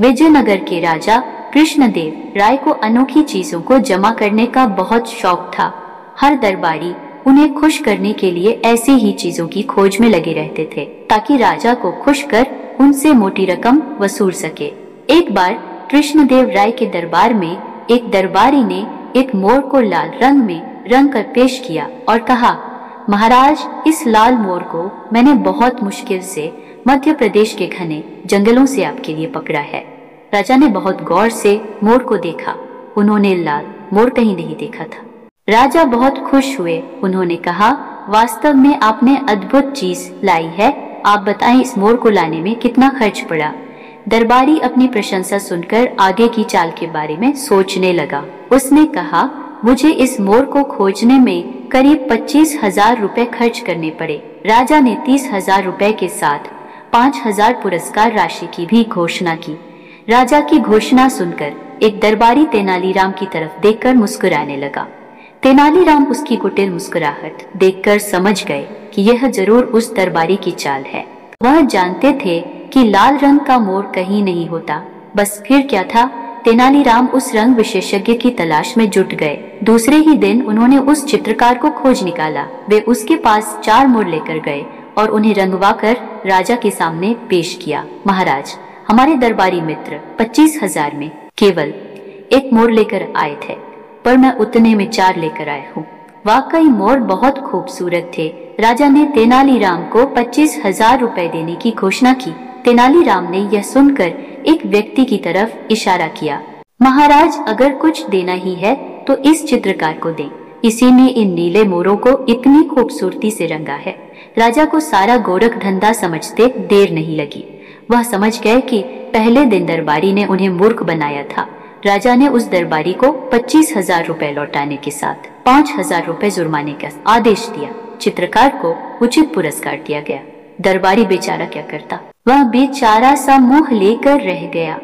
विजयनगर के राजा कृष्णदेव राय को अनोखी चीजों को जमा करने का बहुत शौक था। हर दरबारी उन्हें खुश करने के लिए ऐसी ही चीजों की खोज में लगे रहते थे ताकि राजा को खुश कर उनसे मोटी रकम वसूल सके। एक बार कृष्णदेव राय के दरबार में एक दरबारी ने एक मोर को लाल रंग में रंग कर पेश किया और कहा, महाराज, इस लाल मोर को मैंने बहुत मुश्किल से मध्य प्रदेश के घने जंगलों से आपके लिए पकड़ा है। राजा ने बहुत गौर से मोर को देखा। उन्होंने लाल मोर कहीं नहीं देखा था। राजा बहुत खुश हुए। उन्होंने कहा, वास्तव में आपने अद्भुत चीज लाई है। आप बताएं, इस मोर को लाने में कितना खर्च पड़ा? दरबारी अपनी प्रशंसा सुनकर आगे की चाल के बारे में सोचने लगा। उसने कहा, मुझे इस मोर को खोजने में करीब 25,000 रुपए खर्च करने पड़े। राजा ने 30,000 रुपए के साथ 5,000 पुरस्कार राशि की भी घोषणा की। राजा की घोषणा सुनकर एक दरबारी तेनालीराम की तरफ देखकर मुस्कुराने लगा। तेनालीराम उसकी कुटिल मुस्कुराहट देखकर समझ गए कि यह जरूर उस दरबारी की चाल है। वह जानते थे कि लाल रंग का मोर कहीं नहीं होता। बस फिर क्या था, तेनालीराम उस रंग विशेषज्ञ की तलाश में जुट गए। दूसरे ही दिन उन्होंने उस चित्रकार को खोज निकाला। वे उसके पास 4 मोर लेकर गए और उन्हें रंगवा कर राजा के सामने पेश किया। महाराज, हमारे दरबारी मित्र 25,000 में केवल 1 मोर लेकर आए थे, पर मैं उतने में 4 लेकर आया हूँ। वाकई मोर बहुत खूबसूरत थे। राजा ने तेनालीराम को 25,000 रुपए देने की घोषणा की। तेनालीराम ने यह सुनकर एक व्यक्ति की तरफ इशारा किया। महाराज, अगर कुछ देना ही है तो इस चित्रकार को दें। इसी ने इन नीले मोरों को इतनी खूबसूरती से रंगा है। राजा को सारा गोरख धंधा समझते देर नहीं लगी। वह समझ गए कि पहले दिन दरबारी ने उन्हें मूर्ख बनाया था। राजा ने उस दरबारी को 25,000 रुपए लौटाने के साथ 5,000 रुपए जुर्माने का आदेश दिया। चित्रकार को उचित पुरस्कार दिया गया। दरबारी बेचारा क्या करता? वह बेचारा सा मुंह लेकर रह गया।